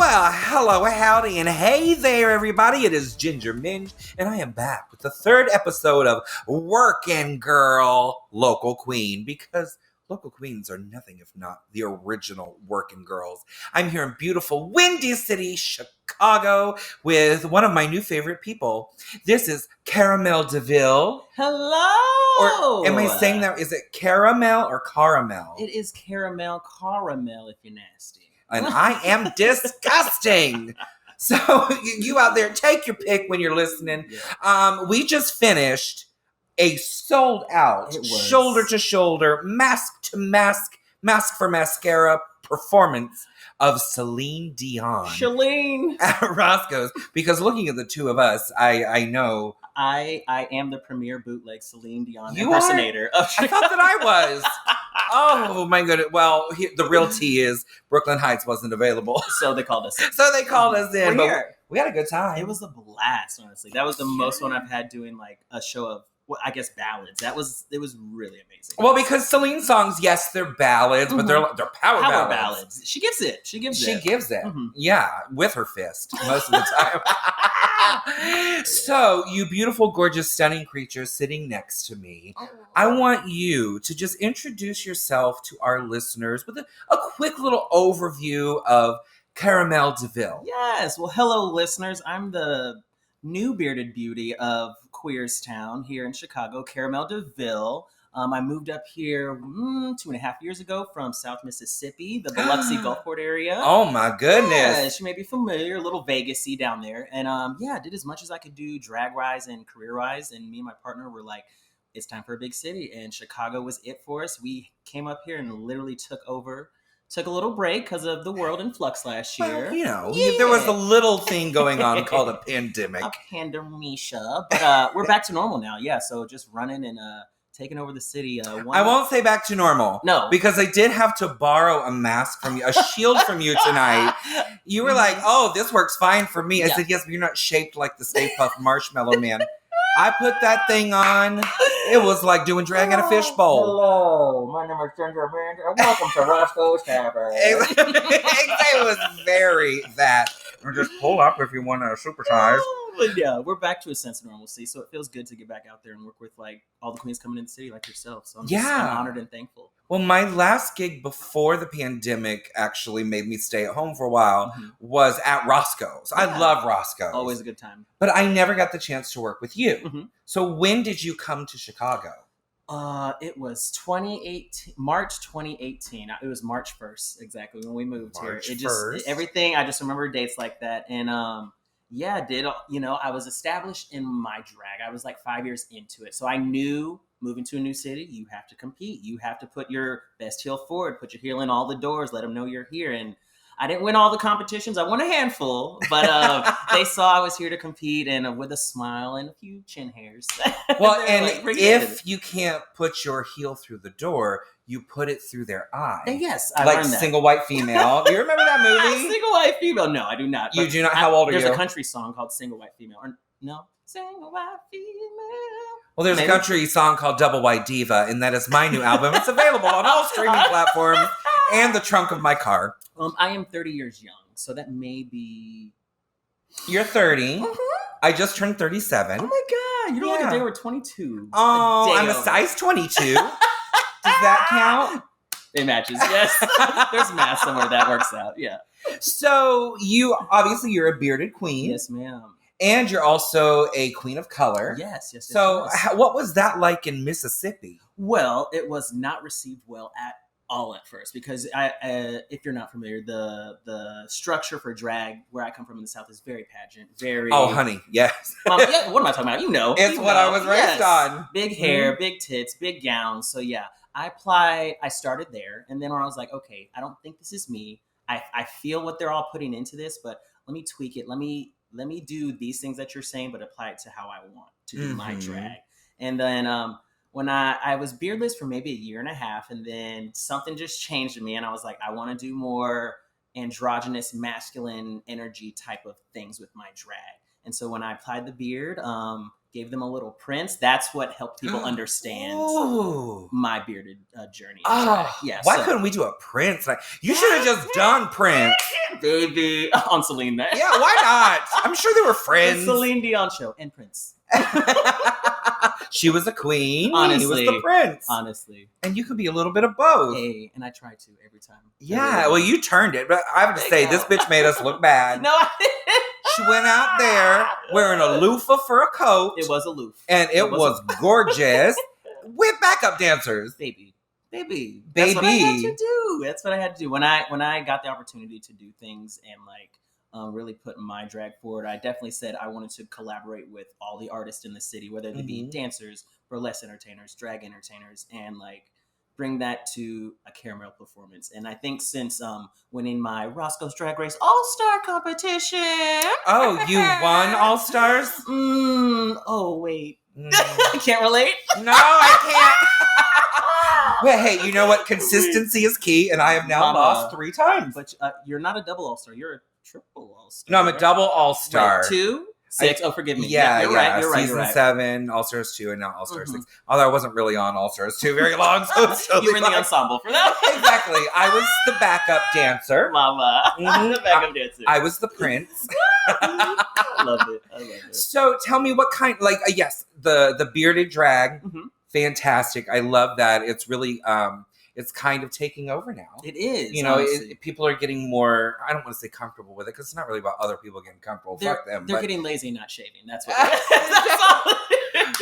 Well, hello, howdy, and hey there, everybody. It is Ginger Minge, and I am back with the third episode of Workin' Girl Local Queen, because local queens are nothing if not the original working girls. I'm here in beautiful Windy City, Chicago, with one of my new favorite people. This is Mel DeVille. Hello! Or am I saying that? Is it caramel or caramel? It is caramel if you're nasty. And I am disgusting. So you out there, take your pick when you're listening. Yeah. We just finished a sold out, shoulder to shoulder, mask to mask, mask for mascara performance of Celine Dion. Shalene! At Roscoe's. Because looking at the two of us, I know. I am the premier bootleg Celine Dion impersonator. I thought that I was. Oh my goodness. Well, the real tea is Brooklyn Heights wasn't available. So they called us in. We're But here. We had a good time. It was a blast, honestly. That was the most fun I've had doing like a show of, I guess, ballads. It was really amazing. Well, because Celine songs, yes, they're ballads, but they're power ballads. She gives it. She gives it. Mm-hmm. Yeah, with her fist most of the time. So, you beautiful, gorgeous, stunning creature sitting next to me, I want you to just introduce yourself to our listeners with a quick little overview of Mel DeVille. Yes. Well, hello, listeners. I'm the new bearded beauty of Queerstown here in Chicago, Mel DeVille. I moved up here 2.5 years ago from South Mississippi, the Biloxi Gulfport area. Oh my goodness! Yeah, she may be familiar, a little Vegas-y down there. And I did as much as I could do drag-wise and career-wise. And me and my partner were like, it's time for a big city. And Chicago was it for us. We came up here and literally took a little break because of the world in flux last year. Well, there was a little thing going on called a pandemic. A pandemisha. But we're back to normal now. Yeah, so just running and taking over the city. I won't say back to normal. No. Because I did have to borrow a mask from you, a shield from you tonight. You were like, oh, this works fine for me. I said, yes, but you're not shaped like the Stay Puft Marshmallow Man. I put that thing on. It was like doing drag in a fishbowl. Hello, my name is Ginger Minge, and welcome to Roscoe's Tavern. It was very that. Or just pull up if you want to supersize. But yeah, we're back to a sense of normalcy, so it feels good to get back out there and work with like all the queens coming in the city like yourself. So I'm honored and thankful. Well, my last gig before the pandemic actually made me stay at home for a while was at Roscoe's. Yeah. I love Roscoe's. Always a good time. But I never got the chance to work with you. Mm-hmm. So when did you come to Chicago? It was March 2018. It was March 1st, exactly, when we moved here. Everything, I just remember dates like that. And I was established in my drag. I was like 5 years into it. So I knew moving to a new city, you have to compete. You have to put your best heel forward, put your heel in all the doors, let them know you're here. And I didn't win all the competitions. I won a handful, but they saw I was here to compete, and with a smile and a few chin hairs. Well, and if you can't put your heel through the door, you put it through their eye. And yes, I like learned that. Single White Female. Do you remember that movie? Single White Female. No, I do not. You do not. How old are you? There's a country song called Single White Female. Or no, Single White Female. Well, there's a country song called Double White Diva, and that is my new album. It's available on all streaming platforms and the trunk of my car. I am 30 years young, so that may be... You're 30. Mm-hmm. I just turned 37. Oh my God. You don't look a day over 22. Oh, I'm a size 22. Does that count? It matches, yes. There's math somewhere that works out, yeah. So, you're a bearded queen. Yes, ma'am. And you're also a queen of color. Yes. So, what was that like in Mississippi? Well, it was not received well at all at first, because if you're not familiar, the structure for drag where I come from in the South is very pageant, very... Oh, honey, yes. What am I talking about? It's what I was raised on. Big hair, big tits, big gowns. So yeah, I started there, and then when I was like, okay, I don't think this is me. I feel what they're all putting into this, but let me tweak it. Let me do these things that you're saying, but apply it to how I want to do my drag. And then when I was beardless for maybe a year and a half, and then something just changed in me, and I was like, I want to do more androgynous, masculine energy type of things with my drag. And so when I applied the beard, gave them a little Prince, that's what helped people understand my bearded journey. Yeah. Why couldn't we do a Prince? Like, you should have just done Prince. Baby. On Celine. Yeah, why not? I'm sure they were friends. The Celine Dion show and Prince. She was a queen. Honestly. He was the prince. Honestly. And you could be a little bit of both. Hey, and I try to every time. Yeah, well, you turned it. But I have to say, this bitch made us look bad. No, I didn't. She went out there wearing a loofah for a coat. It was a loofah. And it was gorgeous with backup dancers. Baby. That's what I had to do. That's what I had to do. When I got the opportunity to do things and like really put my drag forward, I definitely said I wanted to collaborate with all the artists in the city, whether they be dancers, burlesque entertainers, drag entertainers, and like bring that to a caramel performance. And I think since winning my Roscoe's Drag Race All-Star competition. Oh, you won All-Stars? Oh, wait. I can't relate? No, I can't. Well, hey, you know what? Consistency is key, and I have now lost 3 times. But you're not a double All-Star. You're a triple All-Star. No, I'm a double All-Star. Wait, 2? 6? Forgive me. Yeah, you're right. Season 7, All-Stars 2, and now All-Stars 6. Although I wasn't really on All-Stars 2 very long, so it's totally you were in the ensemble for that. Exactly. I was the backup dancer. Mama. The backup dancer. I was the prince. I love it. So tell me what kind, like, yes, the bearded drag, fantastic. I love that. It's really... it's kind of taking over now. It is. You know, people are getting more, I don't want to say comfortable with it, because it's not really about other people getting comfortable. Fuck them. They're getting lazy, not shaving. That's what that's all.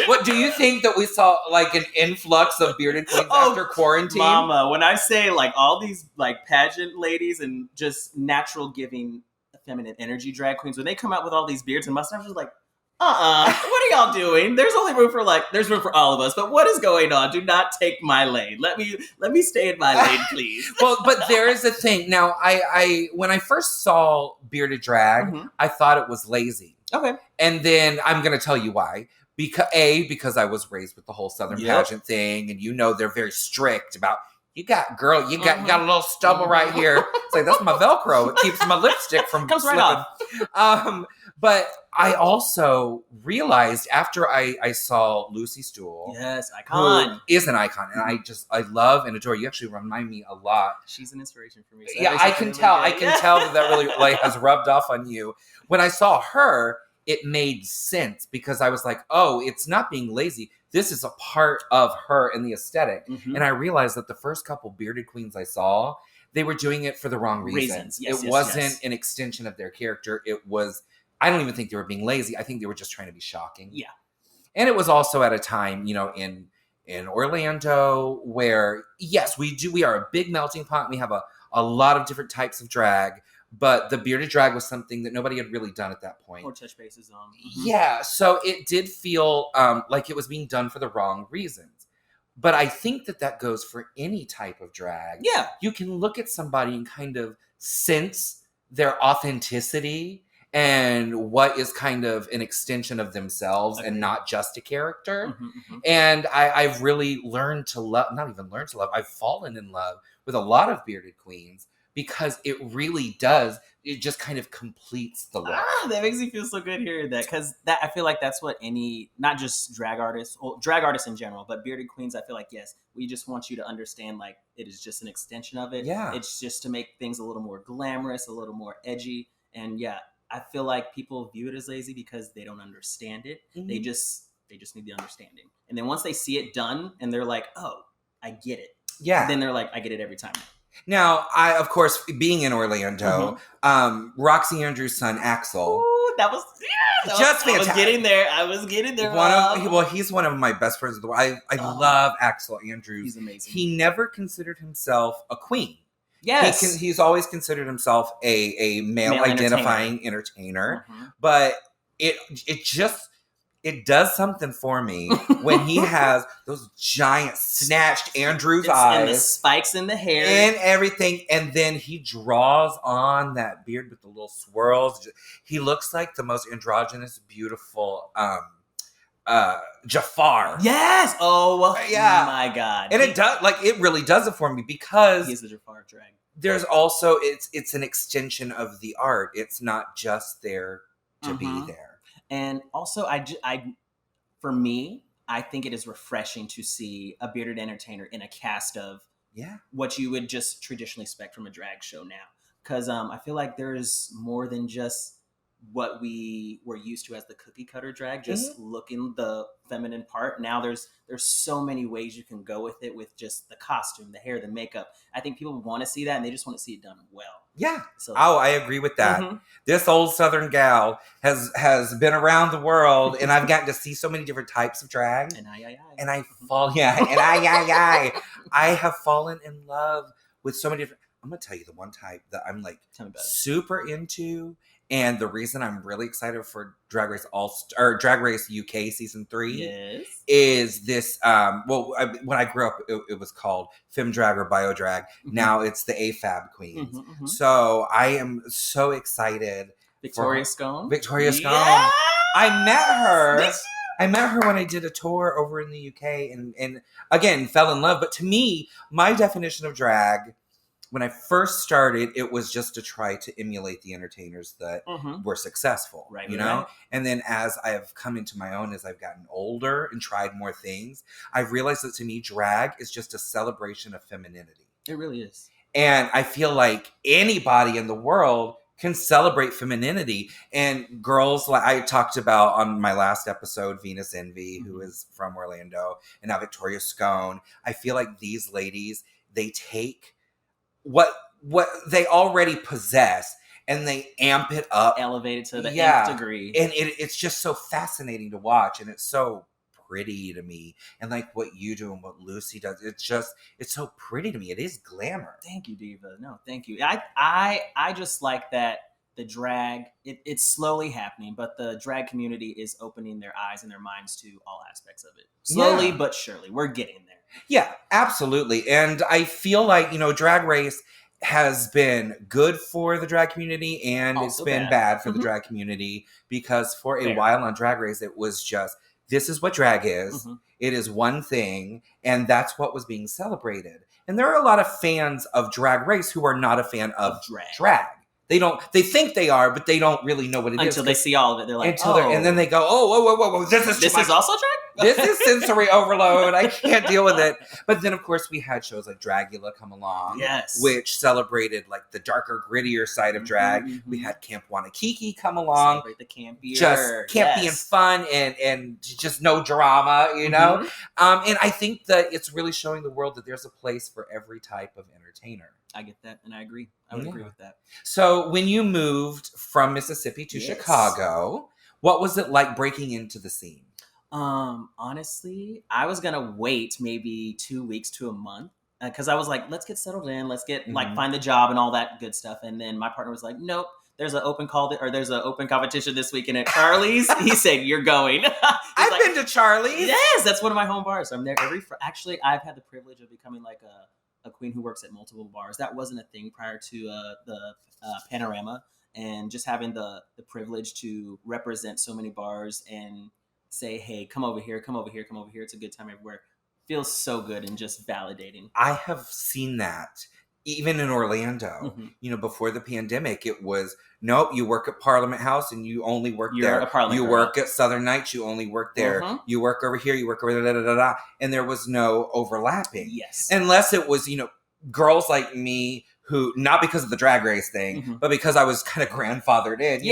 What, do you think that we saw like an influx of bearded queens after quarantine? Mama, when I say like all these like pageant ladies and just natural giving feminine energy drag queens, when they come out with all these beards and mustaches, just like, what are y'all doing? There's only room for there's room for all of us, but what is going on? Do not take my lane. Let me stay in my lane, please. Well, but there is a thing. Now, I when I first saw bearded drag, I thought it was lazy. Okay. And then I'm going to tell you why. Because I was raised with the whole Southern pageant thing, and you know they're very strict about, you got a little stubble right here. It's like, that's my Velcro. It keeps my lipstick from comes slipping. Right off. But I also realized after I saw Lucy Stool. Yes, icon. Who is an icon. And I love and adore. You actually remind me a lot. She's an inspiration for me. So yeah, I can tell. I can tell that really like has rubbed off on you. When I saw her, it made sense because I was like, oh, it's not being lazy. This is a part of her and the aesthetic. And I realized that the first couple bearded queens I saw, they were doing it for the wrong reasons. It wasn't an extension of their character. It was, I don't even think they were being lazy. I think they were just trying to be shocking. Yeah. And it was also at a time, you know, in Orlando where, yes, we are a big melting pot. We have a lot of different types of drag. But the bearded drag was something that nobody had really done at that point. Or touch bases on. Yeah, so it did feel like it was being done for the wrong reasons. But I think that goes for any type of drag. Yeah. You can look at somebody and kind of sense their authenticity and what is kind of an extension of themselves and not just a character. And I've really learned to love, not even learned to love, I've fallen in love with a lot of bearded queens. Because it really does. It just kind of completes the look. That makes me feel so good hearing that. Because I feel like that's what not just drag artists, or drag artists in general, but bearded queens, I feel like, yes, we just want you to understand, like, it is just an extension of it. Yeah. It's just to make things a little more glamorous, a little more edgy. And yeah, I feel like people view it as lazy because they don't understand it. They just need the understanding. And then once they see it done and they're like, oh, I get it. Yeah. Then they're like, I get it every time. Now, I, of course, being in Orlando, Roxy Andrews' son, Axel. Ooh, that was fantastic. I was getting there. He's one of my best friends of the world. I love Axel Andrews. He's amazing. He never considered himself a queen. Yes. He's always considered himself a male-identifying entertainer. But it does something for me when he has those giant snatched Andrews eyes. And the spikes in the hair. And everything. And then he draws on that beard with the little swirls. He looks like the most androgynous, beautiful Jafar. Yes! Oh, yeah. My God. And it really does it for me because he's the Jafar drag. There's also, it's an extension of the art. It's not just there to be there. And also, for me, I think it is refreshing to see a bearded entertainer in a cast of what you would just traditionally expect from a drag show now. Because I feel like there's more than just what we were used to as the cookie cutter drag, just looking the feminine part. Now there's so many ways you can go with it, with just the costume, the hair, the makeup. I think people want to see that, and they just want to see it done well. Yeah. So, I agree with that. This old Southern gal has been around the world, and I've gotten to see so many different types of drag. And I have fallen in love with so many different. I'm gonna tell you the one type that I'm like super into. And the reason I'm really excited for Drag Race Drag Race UK season 3 is this. When I grew up, it was called Femme Drag or Bio Drag. Now it's the AFAB Queens. So I am so excited. Victoria Scone. Yeah! I met her when I did a tour over in the UK, and again fell in love. But to me, my definition of drag, when I first started, it was just to try to emulate the entertainers that were successful, you know? Right. And then as I have come into my own, as I've gotten older and tried more things, I've realized that to me, drag is just a celebration of femininity. It really is. And I feel like anybody in the world can celebrate femininity. And girls, like I talked about on my last episode, Venus Envy, who is from Orlando, and now Victoria Scone. I feel like these ladies, they take what they already possess and they amp it up, elevate it to the nth degree, and it's just so fascinating to watch, and it's so pretty to me. And like what you do and what Lucy does, it's so pretty to me. It is glamour. Thank you, Diva. No, thank you. I just like that the drag, it's slowly happening, but the drag community is opening their eyes and their minds to all aspects of it. Slowly but surely. We're getting there. Yeah, absolutely. And I feel like, Drag Race has been good for the drag community, and also it's been bad for the drag community, because for a while on Drag Race, it was just, this is what drag is. It is one thing, and that's what was being celebrated. And there are a lot of fans of Drag Race who are not a fan of drag. They think they are, but they don't really know what it is. Until they see all of it. They're like, and then they go, whoa, this is also drag? This is sensory overload. I can't deal with it. But then, of course, we had shows like Dragula come along, which celebrated like the darker, grittier side of drag. We had Camp Wanakiki come along, celebrate the campier, just campy and fun, and just no drama, And I think that it's really showing the world that there's a place for every type of entertainer. I get that, and I agree. I would agree with that. So when you moved from Mississippi to Chicago, what was it like breaking into the scene? Honestly, I was gonna wait maybe 2 weeks to a month, because I was like, let's get settled in, let's get find the job and all that good stuff. And then my partner was like, nope, there's an open there's an open competition this weekend at Charlie's. He said, you're going. I've been to Charlie's. Yes, that's one of my home bars. So I'm there actually, I've had the privilege of becoming like a queen who works at multiple bars. That wasn't a thing prior to the Panorama, and just having the privilege to represent so many bars and say, hey, come over here, come over here, come over here. It's a good time everywhere. Feels so good and just validating. I have seen that even in Orlando. Before the pandemic, it was, nope, you work at Parliament House and you only work there. You work at Southern Nights, you only work there. You work over here, you work over there, and there was no overlapping. Yes. Unless it was, girls like me who, not because of the Drag Race thing, but because I was kind of grandfathered in.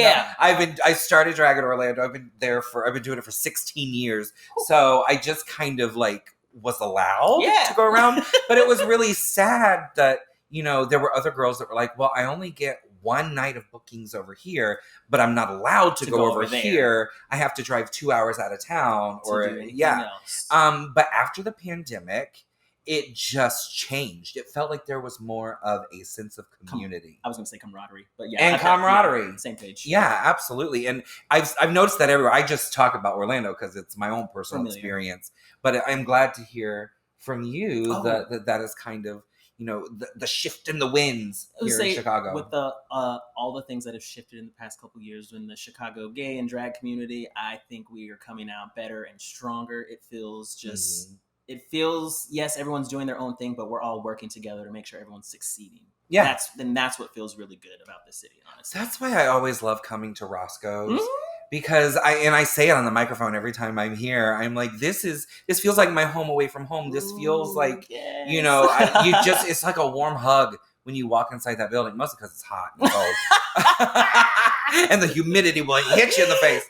I started drag in Orlando. I've been doing it for 16 years. So I just kind of like was allowed to go around. But it was really sad that, there were other girls that were like, well, I only get one night of bookings over here, but I'm not allowed to go over here. I have to drive 2 hours out of town else. But after the pandemic, it just changed. It felt like there was more of a sense of community. I was going to say camaraderie, but camaraderie. Same page. Yeah, absolutely. And I've noticed that everywhere. I just talk about Orlando because it's my own personal experience. But I'm glad to hear from you that is kind of, the shift in the winds here in Chicago. With the all the things that have shifted in the past couple of years in the Chicago gay and drag community, I think we are coming out better and stronger. It feels just... It feels, yes, everyone's doing their own thing, but we're all working together to make sure everyone's succeeding. Yeah. That's what feels really good about this city, honestly. That's why I always love coming to Roscoe's. Because I say it on the microphone every time I'm here. I'm like, this feels like my home away from home. This feels like, yes. you know, it's like a warm hug when you walk inside that building, mostly because it's hot and cold. And the humidity will hit you in the face.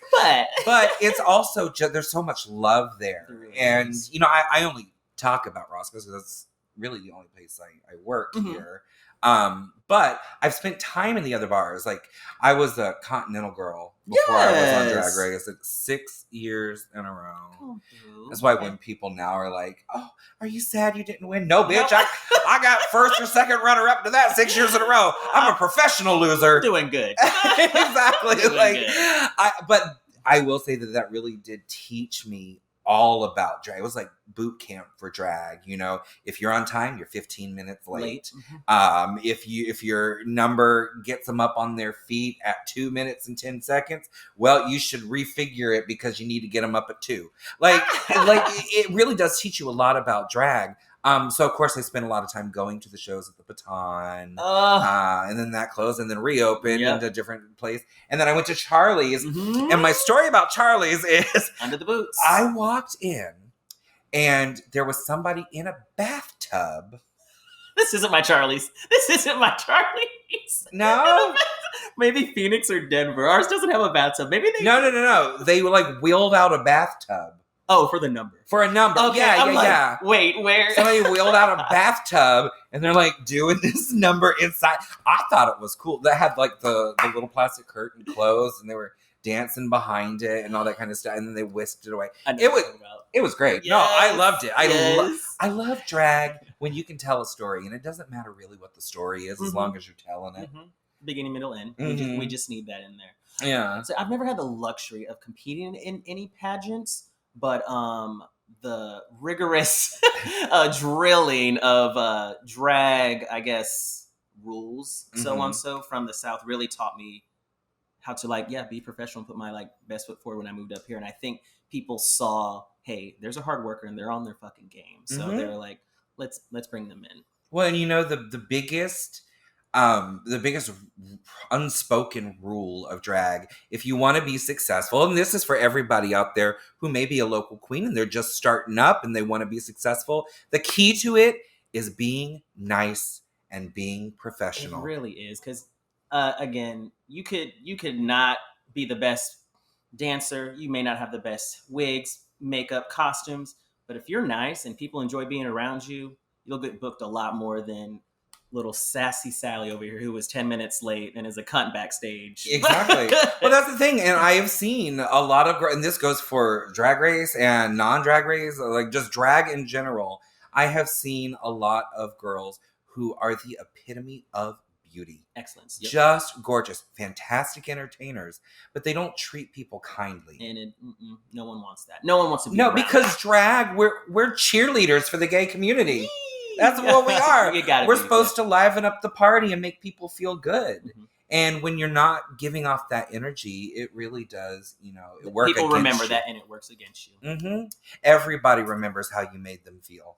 But it's also just, there's so much love there. Really and, you know, I only talk about Roscoe's because that's really the only place I work here. But I've spent time in the other bars. Like, I was a Continental Girl before I was on Drag Race. 6 years in a row. That's why when people now are like, "Oh, are you sad you didn't win?" No, bitch. I got first or second runner-up to that 6 years in a row. I'm a professional loser. Doing good. Exactly. Doing good. But I will say that really did teach me all about drag. It was like boot camp for drag. You know, if you're on time, you're 15 minutes late. If your number gets them up on their feet at 2 minutes and 10 seconds, well, you should refigure it because you need to get them up at 2. Like it really does teach you a lot about drag. So of course I spent a lot of time going to the shows at the Baton, and then that closed and then reopened into a different place. And then I went to Charlie's, and my story about Charlie's is under the boots. I walked in and there was somebody in a bathtub. This isn't my Charlie's. No. Maybe Phoenix or Denver. Ours doesn't have a bathtub. Maybe they... No. They like wheeled out a bathtub. Oh, for the number. For a number. Okay, yeah. Wait, where? Somebody wheeled out a bathtub and they're like doing this number inside. I thought it was cool. They had like the little plastic curtain closed and they were dancing behind it and all that kind of stuff. And then they whisked it away. It was great. Yes, no, I loved it. I love drag when you can tell a story and it doesn't matter really what the story is as long as you're telling it. Beginning, middle, end. We just need that in there. Yeah. So I've never had the luxury of competing in any pageants. But the rigorous drilling of drag, I guess, rules, so on so from the South really taught me how to be professional and put my best foot forward when I moved up here. And I think people saw, hey, there's a hard worker and they're on their fucking game. So they were like, let's bring them in. Well, and you know, the biggest unspoken rule of drag, if you want to be successful, and this is for everybody out there who may be a local queen and they're just starting up and they want to be successful, the key to it is being nice and being professional. It really is, because again, you could not be the best dancer, you may not have the best wigs, makeup, costumes, but if you're nice and people enjoy being around you, you'll get booked a lot more than little sassy Sally over here who was 10 minutes late and is a cunt backstage. Exactly. Well, that's the thing. And I have seen a lot of, and this goes for Drag Race and non-Drag Race, like just drag in general. I have seen a lot of girls who are the epitome of beauty. Excellence. Yep. Just gorgeous, fantastic entertainers, but they don't treat people kindly. And no one wants that. No one wants to be No, around. because drag, we're cheerleaders for the gay community. That's what we are. We're supposed to liven up the party and make people feel good. And when you're not giving off that energy, it really does, it works against you. People remember that and it works against you. Everybody remembers how you made them feel.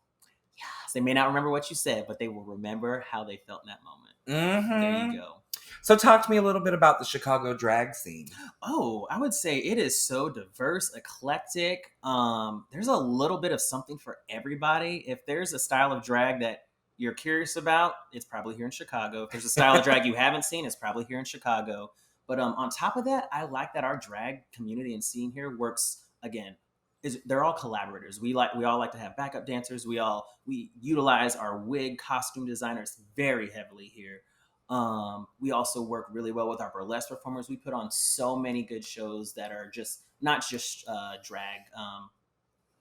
Yes, they may not remember what you said, but they will remember how they felt in that moment. There you go. So talk to me a little bit about the Chicago drag scene. Oh, I would say it is so diverse, eclectic. There's a little bit of something for everybody. If there's a style of drag that you're curious about, it's probably here in Chicago. If there's a style of drag you haven't seen, it's probably here in Chicago. But on top of that, I like that our drag community and scene here works, again, they're all collaborators. We all like to have backup dancers. We utilize our wig costume designers very heavily here. We also work really well with our burlesque performers. We put on so many good shows that are just not just drag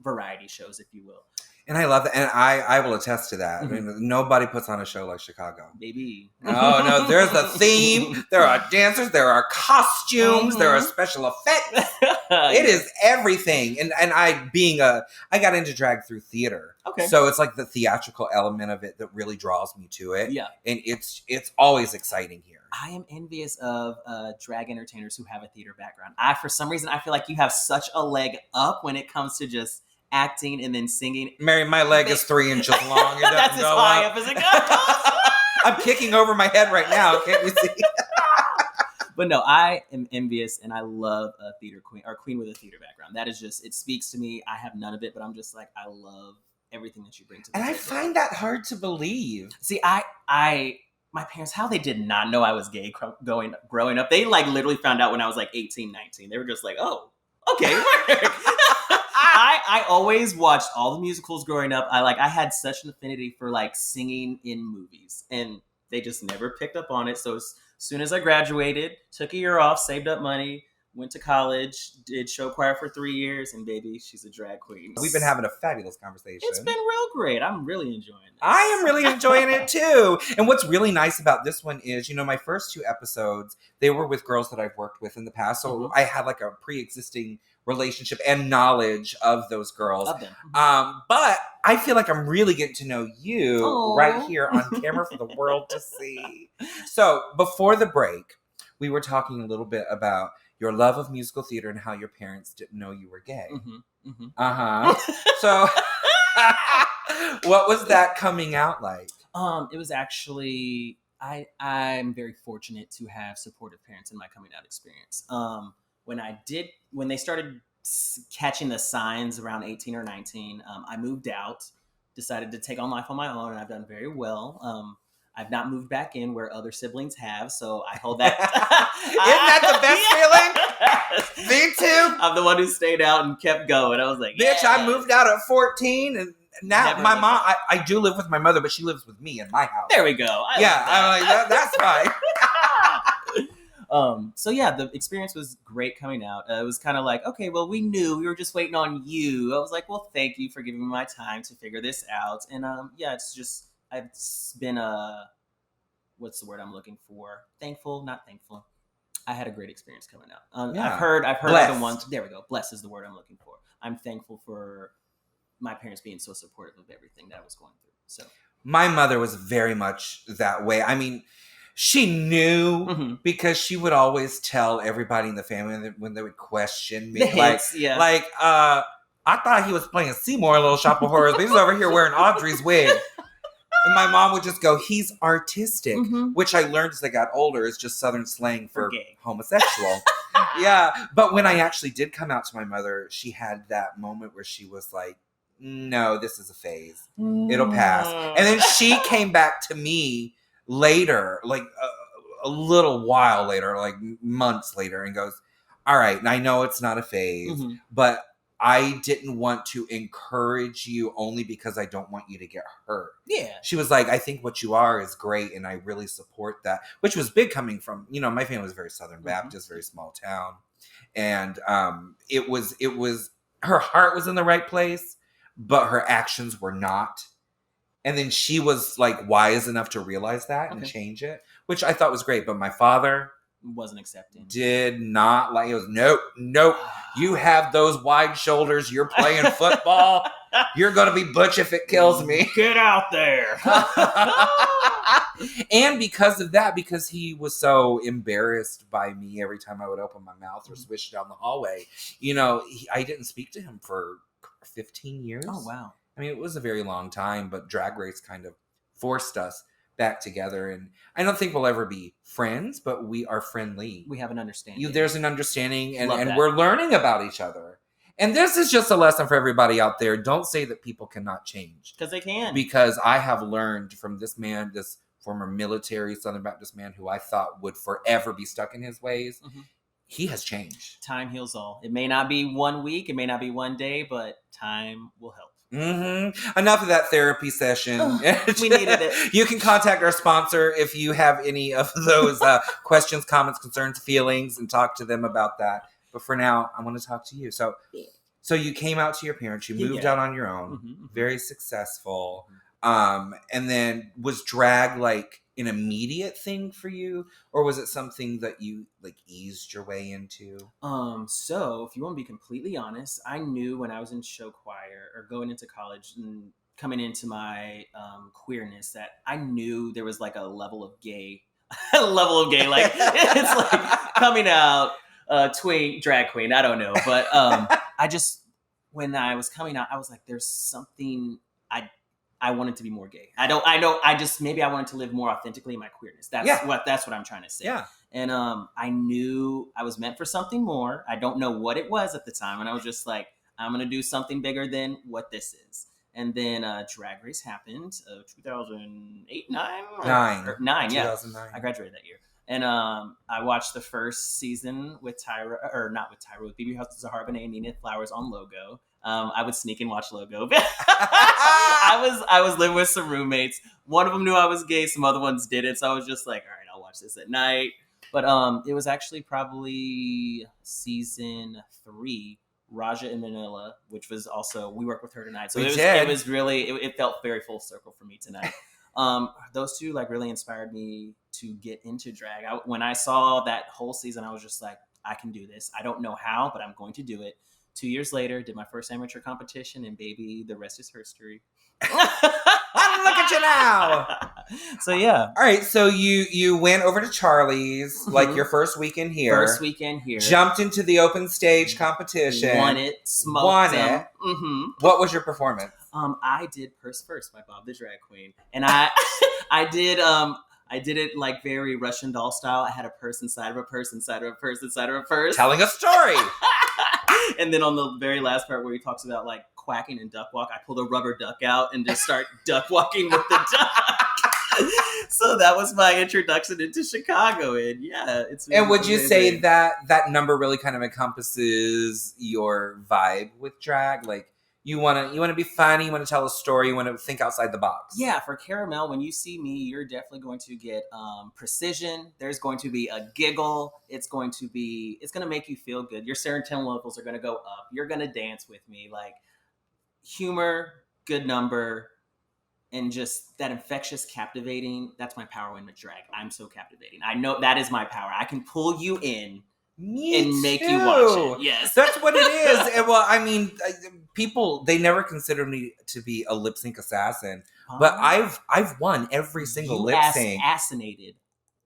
variety shows, if you will. And I love that. And I will attest to that. I mean, nobody puts on a show like Chicago. Baby. No, there's a theme. There are dancers. There are costumes. There are special effects. It is everything. And I got into drag through theater. Okay. So it's like the theatrical element of it that really draws me to it. Yeah. And it's always exciting here. I am envious of drag entertainers who have a theater background. For some reason, I feel like you have such a leg up when it comes to just acting and then singing. Mary, my leg is 3 inches long. It That's as high up as it goes. I'm kicking over my head right now. Can't you see? But no, I am envious, and I love a theater queen or queen with a theater background. That is just, it speaks to me. I have none of it, but I'm just like, I love everything that you bring to the table. And I find that hard to believe. See, my parents, how they did not know I was gay growing up. They like literally found out when I was like 18, 19. They were just like, oh, okay. I always watched all the musicals growing up. I had such an affinity for like singing in movies, and they just never picked up on it. So as soon as I graduated, took a year off, saved up money, went to college, did show choir for 3 years, and baby, she's a drag queen. We've been having a fabulous conversation. It's been real great. I'm really enjoying it. I am really enjoying it too. And what's really nice about this one is, my first 2 episodes, they were with girls that I've worked with in the past. So I had like a pre-existing relationship and knowledge of those girls. Love them. But I feel like I'm really getting to know you Aww. right here on camera for the world to see. So before the break, we were talking a little bit about your love of musical theater and how your parents didn't know you were gay. So what was that coming out like? It was actually, I'm very fortunate to have supportive parents in my coming out experience. When they started catching the signs around 18 or 19, I moved out, decided to take on life on my own, and I've done very well. I've not moved back in where other siblings have, so I hold that. Isn't that the best feeling? Me too. I'm the one who stayed out and kept going. I was like, bitch, yeah. I moved out at 14, and now Never my lived mom, I do live with my mother, but she lives with me in my house. There we go. I'm like, that's fine. So yeah, the experience was great coming out. It was kind of like, okay, well, we were just waiting on you. I was like, well, thank you for giving me my time to figure this out. And yeah, it's been what's the word I'm looking for? Thankful, not thankful. I had a great experience coming out. Yeah. I've heard Blessed. other ones. There we go. Blessed is the word I'm looking for. I'm thankful for my parents being so supportive of everything that I was going through. So my mother was very much that way. I mean, she knew because she would always tell everybody in the family when they would question me, I thought he was playing Seymour in Little Shop of Horrors, but he's over here wearing Audrey's wig. And my mom would just go, he's artistic, which I learned as I got older is just Southern slang for gay. Homosexual. Yeah. But when I actually did come out to my mother, she had that moment where she was like, no, this is a phase. It'll pass. And then she came back to me later, like a little while later, like months later, and goes, all right, and I know it's not a phase, but I didn't want to encourage you only because I don't want you to get hurt. Yeah. She was like, I think what you are is great, and I really support that, which was big coming from, my family was very Southern Baptist, very small town. And it was, her heart was in the right place, but her actions were not. And then she was like wise enough to realize that and change it, which I thought was great. But my father wasn't accepting. Did not like it. Was nope. You have those wide shoulders. You're playing football. You're gonna be butch if it kills me. Get out there. And because of that, because he was so embarrassed by me every time I would open my mouth or swish down the hallway, I didn't speak to him for 15 years. Oh wow. I mean, it was a very long time, but Drag Race kind of forced us back together. And I don't think we'll ever be friends, but we are friendly. We have an understanding. There's an understanding, and we're learning about each other. And this is just a lesson for everybody out there. Don't say that people cannot change. Because they can. Because I have learned from this man, this former military Southern Baptist man who I thought would forever be stuck in his ways. He has changed. Time heals all. It may not be 1 week, it may not be 1 day, but time will help. Enough of that therapy session. We needed it. You can contact our sponsor if you have any of those questions, comments, concerns, feelings, and talk to them about that. But for now, I want to talk to you. So you came out to your parents. You moved out on your own. Very successful. And then was drag like an immediate thing for you, or was it something that you like eased your way into? So if you want to be completely honest, I knew when I was in show choir or going into college and coming into my queerness that I knew there was like a level of gay, like it's like coming out twink drag queen. I don't know, but when I was coming out, I was like, there's something I wanted to be more gay. Maybe I wanted to live more authentically in my queerness. That's what I'm trying to say. Yeah. And I knew I was meant for something more. I don't know what it was at the time. And I was just like, I'm going to do something bigger than what this is. And then Drag Race happened, 2008, 9? Or 9, yeah. 2009. I graduated that year. And I watched the first season with Bibi Zaharbane and Nina Flowers on Logo. I would sneak and watch Logo. I was living with some roommates. One of them knew I was gay. Some other ones didn't. So I was just like, all right, I'll watch this at night. But it was actually probably season 3, Raja in Manila, which was also, we worked with her tonight. So it was really, it felt very full circle for me tonight. Those two like really inspired me to get into drag. When I saw that whole season, I was just like, I can do this. I don't know how, but I'm going to do it. 2 years later, did my first amateur competition, and baby, the rest is history. Look at you now. So yeah. All right, so you went over to Charlie's, like your first weekend here. Jumped into the open stage competition. Won it. Smoked them. Mm-hmm. What was your performance? I did Purse First by Bob the Drag Queen, and I did it like very Russian doll style. I had a purse inside of a purse inside of a purse inside of a purse, telling a story. And then on the very last part where he talks about like quacking and duck walk, I pulled a rubber duck out and just start duck walking with the duck. So that was my introduction into Chicago, and yeah, it's. And would you say that number really kind of encompasses your vibe with drag? Like you want to be funny, you want to tell a story, you want to think outside the box. Yeah, for Caramel, when you see me, you're definitely going to get precision. There's going to be a giggle. It's going to make you feel good. Your serotonin levels are going to go up. You're going to dance with me. Like humor, good number, and just that infectious, captivating. That's my power in the drag. I'm so captivating. I know that is my power. I can pull you in. Make you watch it. Yes. That's what it is. And well, I mean, people, they never consider me to be a lip sync assassin, but I've won every single lip sync. Assassinated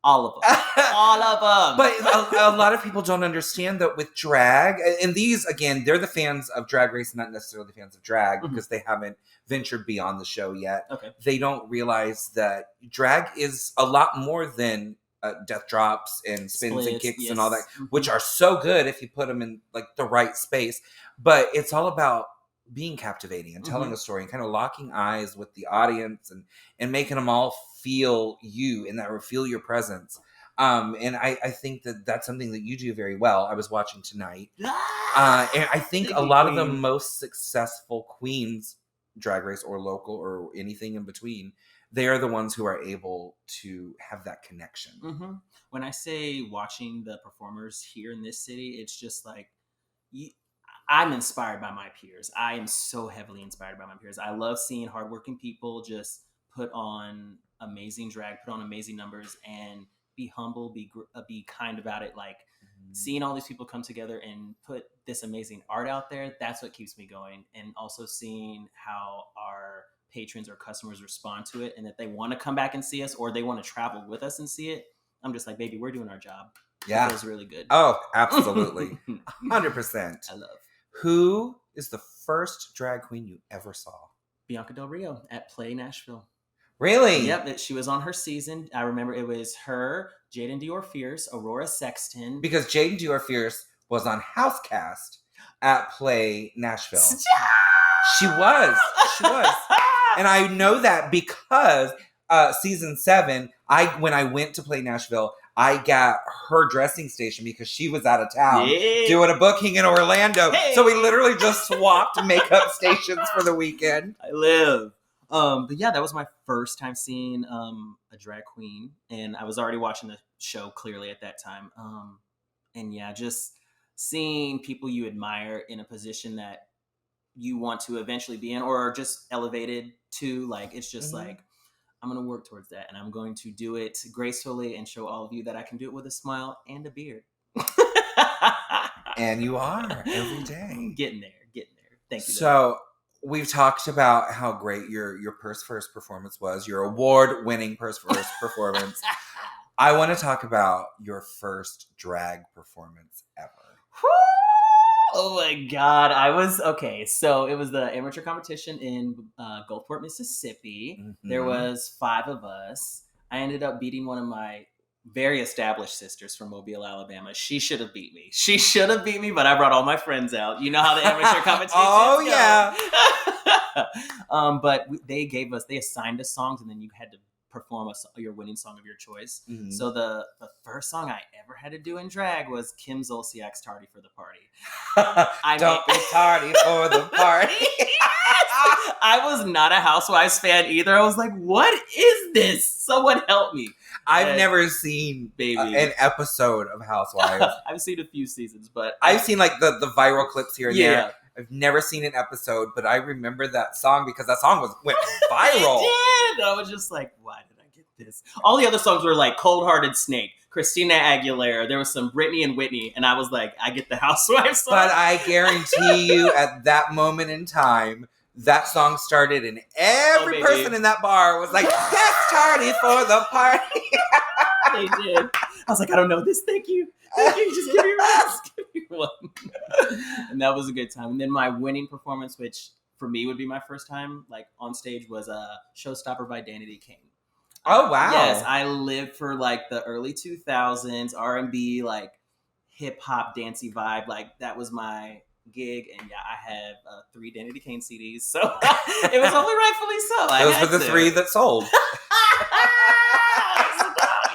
all of them. All of them. But a lot of people don't understand that with drag, and these, again, they're the fans of Drag Race, not necessarily the fans of drag, because they haven't ventured beyond the show yet. Okay. They don't realize that drag is a lot more than death drops and spins and kicks and all that, which are so good if you put them in like the right space. But it's all about being captivating and telling a story and kind of locking eyes with the audience and making them all feel you and feel your presence. And I think that's something that you do very well. I was watching tonight. And I think a lot of the most successful queens, Drag Race or local or anything in between, they are the ones who are able to have that connection. Mm-hmm. When I say watching the performers here in this city, it's just like, I'm inspired by my peers. I am so heavily inspired by my peers. I love seeing hardworking people just put on amazing drag, put on amazing numbers, and be humble, be kind about it. Like seeing all these people come together and put this amazing art out there, that's what keeps me going. And also seeing how our patrons or customers respond to it and that they want to come back and see us or they want to travel with us and see it. I'm just like, baby, we're doing our job. Yeah. It feels really good. Oh, absolutely. 100%. I love. Who is the first drag queen you ever saw? Bianca Del Rio at Play Nashville. Really? Yep. She was on her season. I remember it was her, Jaden Dior Fierce, Aurora Sexton. Because Jaden Dior Fierce was on Housecast at Play Nashville. Stop! She was. And I know that because season 7, when I went to Play Nashville, I got her dressing station because she was out of town doing a booking in Orlando. Hey. So we literally just swapped makeup stations for the weekend. I live. But yeah, that was my first time seeing a drag queen, and I was already watching the show clearly at that time. And yeah, just seeing people you admire in a position that you want to eventually be in or just elevated to, like, it's just like, I'm going to work towards that, and I'm going to do it gracefully and show all of you that I can do it with a smile and a beard. And you are every day. Getting there. Thank you. So we've talked about how great your Purse First performance was, your award-winning Purse First performance. I want to talk about your first drag performance ever. Oh my God. So it was the amateur competition in Gulfport, Mississippi. There was 5 of us. I ended up beating one of my very established sisters from Mobile, Alabama. She should have beat me. She should have beat me, but I brought all my friends out. You know how the amateur competitions Oh, go. Yeah. But they assigned us songs, and then you had to perform your winning song of your choice. Mm-hmm. So the first song I ever had to do in drag was Kim Zolciak's "Tardy for the Party." Don't be tardy for the party. I was not a Housewives fan either. I was like, what is this? Someone help me. I've never seen an episode of Housewives. I've seen a few seasons, but I've seen like the viral clips here and there. I've never seen an episode, but I remember that song because that song went viral. It did. I was just like, why did I get this? All the other songs were like Cold Hearted Snake, Christina Aguilera. There was some Britney and Whitney, and I was like, I get the Housewives song. But I guarantee you, at that moment in time, that song started, and every person in that bar was like, "That's tardy for the party." They did. I was like, I don't know this. Thank you. Just give me one. And that was a good time. And then my winning performance, which for me would be my first time like on stage, was a Showstopper by Danny D. King. Oh wow! Yes, I lived for like the early 2000s R&B, like hip hop, dancey vibe. Like that was my gig, and I have 3 Danny D. Kane CDs, so it was only rightfully so. Those were the 3 that sold.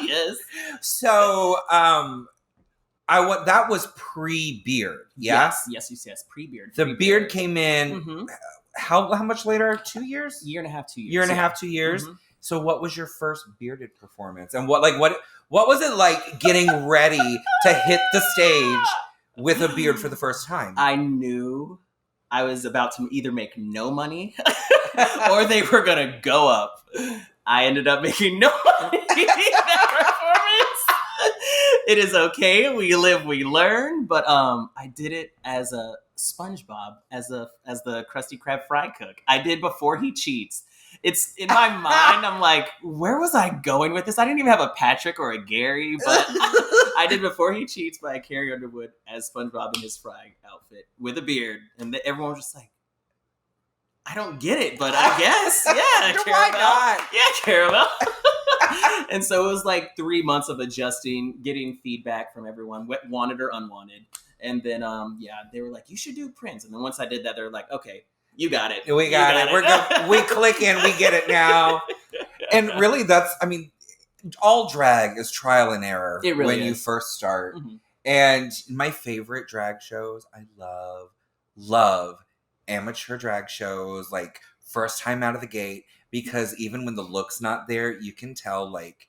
Yes. So, that was pre-beard, yeah? Yes. Pre-beard. The beard came in. Mm-hmm. How much later? 2 years? Year and a half, 2 years. Year and a half, 2 years. Mm-hmm. So, what was your first bearded performance, and what was it like getting ready to hit the stage with a beard for the first time? I knew I was about to either make no money or they were going to go up. I ended up making no money in that performance. It is okay. We live, we learn. But I did it as a SpongeBob, as the Krusty Krab fry cook. I did before he cheats. It's in my mind. I'm like, where was I going with this? I didn't even have a Patrick or a Gary, but I did before he cheats by Carrie Underwood as SpongeBob in his fry outfit with a beard, and everyone was just like, I don't get it, but I guess, yeah, Caramel. Yeah, Caramel. And so it was like 3 months of adjusting, getting feedback from everyone, wanted or unwanted. And then, they were like, you should do Prince. And then once I did that, they were like, okay, you got it. We got it. We're good. We click in. We get it now. And really, all drag is trial and error when you first start. Mm-hmm. And my favorite drag shows, I love amateur drag shows, like first time out of the gate, because even when the look's not there, you can tell like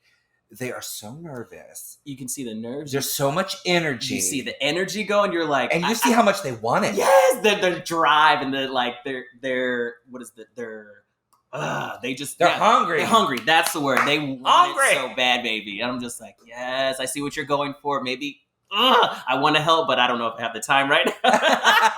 they are so nervous. You can see the nerves. There's so much energy. You see the energy go, and you're like, and you see how much they want it. Yes, their drive and their what is they're hungry. They're hungry. That's the word. They want it so bad, baby. And I'm just like, yes, I see what you're going for. Maybe I want to help, but I don't know if I have the time right now.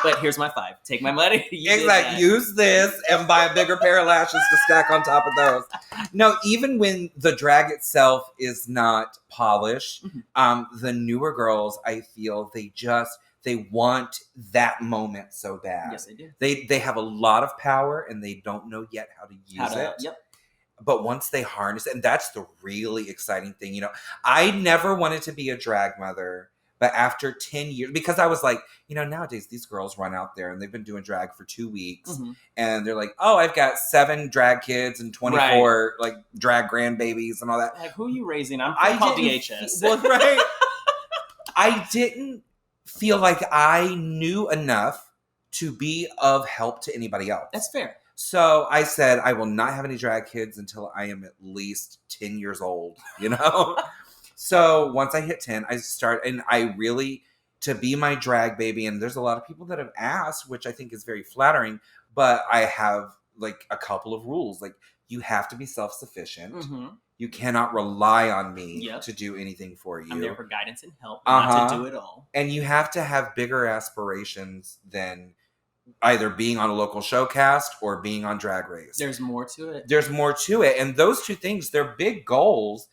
But here's my 5. Take my money. Exactly. Use this and buy a bigger pair of lashes to stack on top of those. No, even when the drag itself is not polished, the newer girls, I feel they want that moment so bad. Yes, they do. They have a lot of power and they don't know yet how to use it. Yep. But once they harness it, and that's the really exciting thing. You know, I never wanted to be a drag mother. But after 10 years, because I was like, nowadays these girls run out there and they've been doing drag for 2 weeks. Mm-hmm. And they're like, oh, I've got 7 drag kids and 24 like drag grandbabies and all that. Like, who are you raising? I'm called DHS. Well, right. I didn't feel like I knew enough to be of help to anybody else. That's fair. So I said, I will not have any drag kids until I am at least 10 years old, So once I hit 10, I start, and I really, to be my drag baby, and there's a lot of people that have asked, which I think is very flattering, but I have like a couple of rules. Like, you have to be self-sufficient. Mm-hmm. You cannot rely on me to do anything for you. I'm there for guidance and help, not to do it all. And you have to have bigger aspirations than either being on a local showcast or being on Drag Race. There's more to it. There's more to it. And those two things, they're big goals.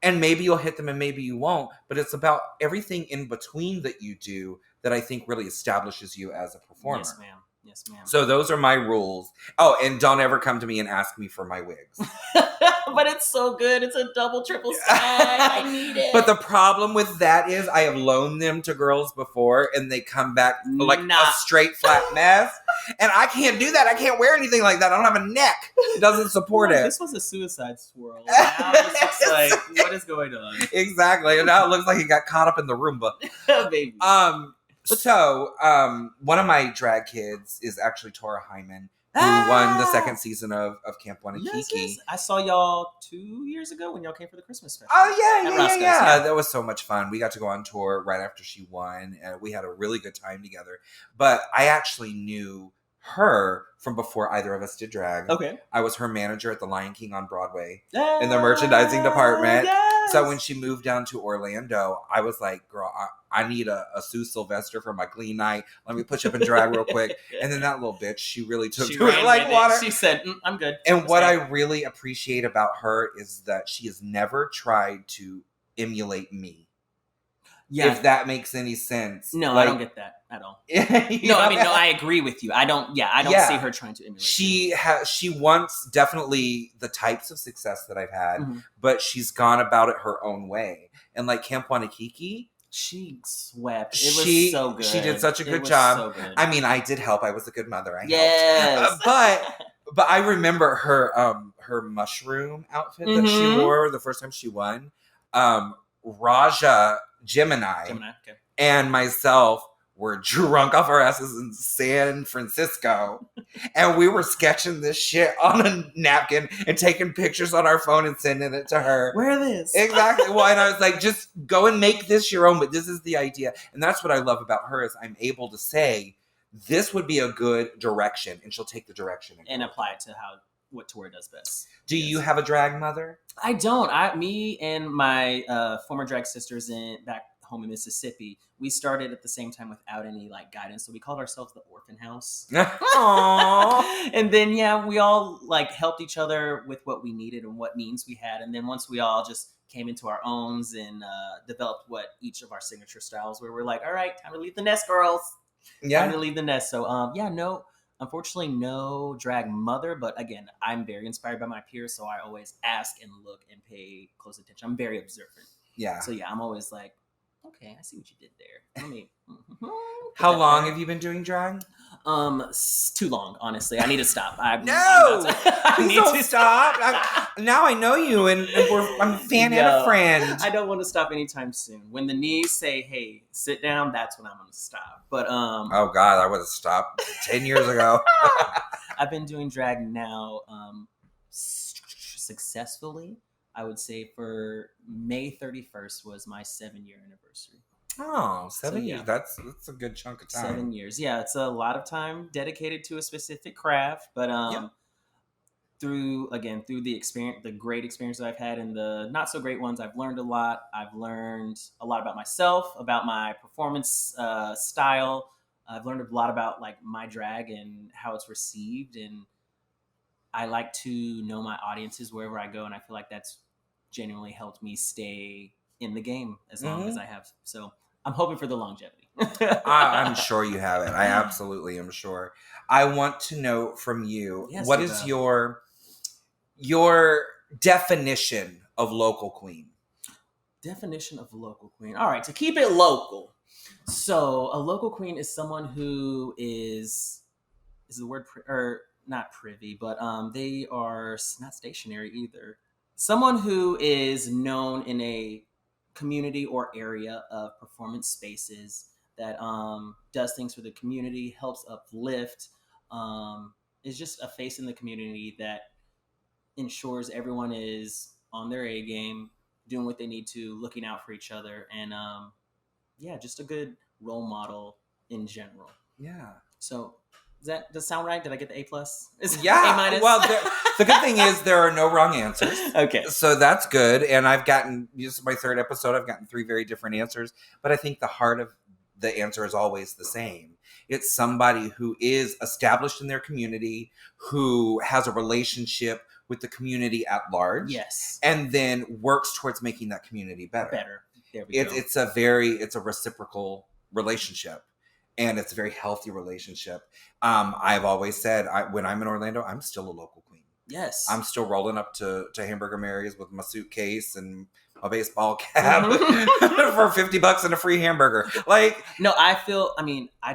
And maybe you'll hit them and maybe you won't. But it's about everything in between that you do that I think really establishes you as a performer. Yes, ma'am. Yes, ma'am. So those are my rules. Oh, and don't ever come to me and ask me for my wigs. But it's so good. It's a double, triple stack. I need it. But the problem with that is I have loaned them to girls before and they come back like a straight flat mess. And I can't do that. I can't wear anything like that. I don't have a neck. It doesn't support it. This was a suicide swirl. Now it looks like, what is going on? Exactly. And now it looks like he got caught up in the Roomba. Baby. So, one of my drag kids is actually Tora Hyman, who won the second season of Camp Wanakiki. Yes. I saw y'all 2 years ago when y'all came for the Christmas festival. Oh, yeah. That was so much fun. We got to go on tour right after she won, and we had a really good time together. But I actually knew her from before either of us did drag. Okay. I was her manager at the Lion King on Broadway in the merchandising department. Yes. So when she moved down to Orlando, I was like, girl, I need a Sue Sylvester for my clean night. Let me push up and drag real quick. And then that little bitch, she really took to it like water. She said, I'm good. And what I really appreciate about her is that she has never tried to emulate me. Yeah. If that makes any sense. No, I don't get that at all. I agree with you. I don't see her trying to emulate. She wants definitely the types of success that I've had, but she's gone about it her own way. And like Camp Wanakiki, she swept. It was so good. She did such a good job. So good. I mean, I did help. I was a good mother. I helped. But I remember her mushroom outfit that she wore the first time she won. Raja Gemini okay. and myself were drunk off our asses in San Francisco, and we were sketching this shit on a napkin and taking pictures on our phone and sending it to her. Wear this. Exactly. Well, and I was like, just go and make this your own, but this is the idea. And that's what I love about her is I'm able to say, this would be a good direction, and she'll take the direction and apply it to what Tora does best. Do you have a drag mother? I don't. Me and my former drag sisters back home in Mississippi, we started at the same time without any like guidance. So we called ourselves the Orphan House. Aww. And then we all like helped each other with what we needed and what needs we had. And then once we all just came into our owns and developed what each of our signature styles were, we're like, all right, time to leave the nest, girls. Yeah. Time to leave the nest. So unfortunately, no drag mother, but again, I'm very inspired by my peers, so I always ask and look and pay close attention. I'm very observant. Yeah. So I'm always like, okay, I see what you did there. Let me. How long have you been doing drag? Too long, honestly. I need to stop. I need to stop. Now I know you, and I'm a fan and a friend. I don't want to stop anytime soon. When the knees say, "Hey, sit down," that's when I'm going to stop. But oh God, I would have stopped 10 years ago. I've been doing drag now, successfully. I would say for May 31st was my 7-year anniversary. Oh, 7 years. That's a good chunk of time. 7 years. Yeah, it's a lot of time dedicated to a specific craft. But through the experience, the great experiences I've had and the not so great ones, I've learned a lot. I've learned a lot about myself, about my performance style. I've learned a lot about like my drag and how it's received, and I like to know my audiences wherever I go, and I feel like that's genuinely helped me stay in the game as long as I have. So I'm hoping for the longevity. I'm sure you have it. I absolutely am sure. I want to know from you, what is your definition of local queen? Definition of local queen. All right, to keep it local. So a local queen is someone who is the word not privy, but they are not stationary either. Someone who is known in a community or area of performance spaces that does things for the community, helps uplift, is just a face in the community that ensures everyone is on their A game, doing what they need to, looking out for each other, and just a good role model in general. Yeah. So does that sound right? Did I get the A+? Yeah. A-? Well, the good thing is there are no wrong answers. Okay. So that's good. And this is my third episode. I've gotten 3 very different answers. But I think the heart of the answer is always the same. It's somebody who is established in their community, who has a relationship with the community at large. Yes. And then works towards making that community better. There we go. It's a reciprocal relationship. and it's a very healthy relationship. I've always said, when I'm in Orlando, I'm still a local queen. Yes. I'm still rolling up to Hamburger Mary's with my suitcase and a baseball cap for $50 and a free hamburger. Like, no, I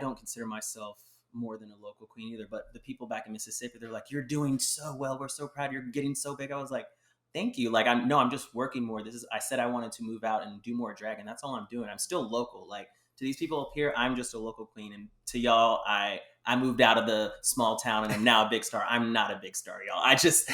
don't consider myself more than a local queen either, but the people back in Mississippi, they're like, you're doing so well. We're so proud. You're getting so big. I was like, thank you. Like, I'm just working more. I said I wanted to move out and do more drag, and that's all I'm doing. I'm still local. Like, to these people up here, I'm just a local queen. And to y'all, I moved out of the small town and I'm now a big star. I'm not a big star, y'all. I just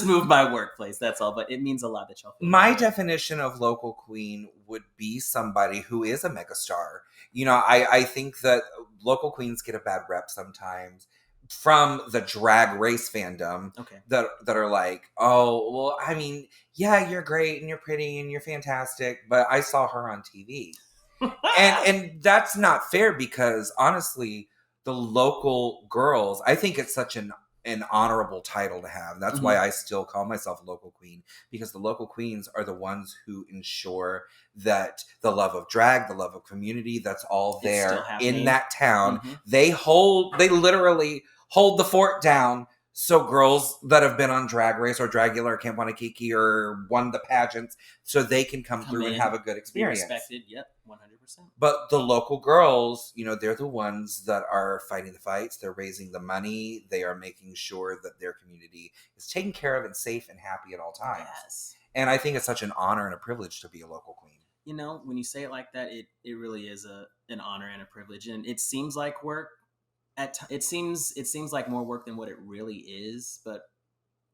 moved my workplace. That's all. But it means a lot that y'all feel my definition of local queen would be somebody who is a megastar. You know, I think that local queens get a bad rep sometimes from the drag race fandom. Okay. That are like, oh, well, I mean, yeah, you're great and you're pretty and you're fantastic, but I saw her on TV. and that's not fair, because honestly, the local girls, I think it's such an honorable title to have. That's why I still call myself a local queen, because the local queens are the ones who ensure that the love of drag, the love of community, that's all there in that town. They literally hold the fort down, so girls that have been on Drag Race or Dragula or Camp Wanakiki or won the pageants, so they can come through and have a good experience. Be respected, yep, 100%. But the local girls, you know, they're the ones that are fighting the fights. They're raising the money. They are making sure that their community is taken care of and safe and happy at all times. Yes. And I think it's such an honor and a privilege to be a local queen. You know, when you say it like that, it really is an honor and a privilege. And it seems like work. It seems like more work than what it really is, but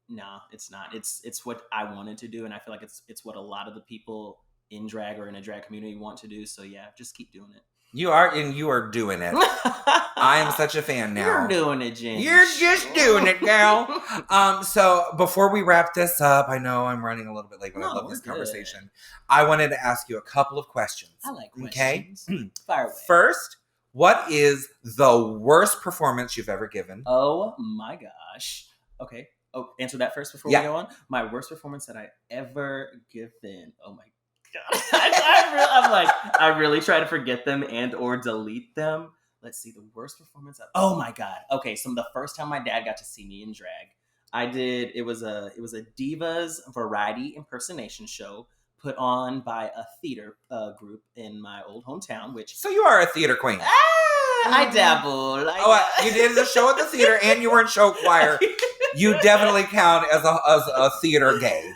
no, it's not. It's what I wanted to do, and I feel like it's what a lot of the people in drag or in a drag community want to do. So yeah, just keep doing it. You are doing it. I am such a fan now. You're doing it, Jen. You're just doing it, gal. So before we wrap this up, I know I'm running a little bit late, but I love this conversation. I wanted to ask you a couple of questions. I like questions. Okay? Fire away. First, what is the worst performance you've ever given? Oh my gosh. Okay. Oh, answer that first before we go on. My worst performance that I ever given. Oh my God. I really try to forget them and or delete them. Let's see, the worst performance. Oh my God. Okay, so the first time my dad got to see me in drag, it was a Divas variety impersonation show put on by a theater group in my old hometown. So you are a theater queen. I dabble. You did the show at the theater and you were in show choir. You definitely count as a theater gay.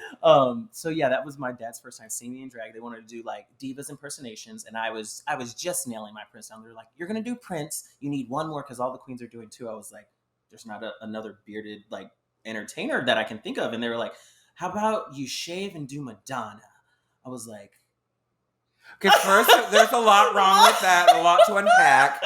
So yeah, that was my dad's first time seeing me in drag. They wanted to do like Divas impersonations, and I was just nailing my Prince down. They're like, "You're gonna do Prince. You need one more because all the queens are doing two." I was like, "There's not another bearded like entertainer that I can think of," and they were like, "How about you shave and do Madonna?" I was like, because first, there's a lot wrong with that, a lot to unpack.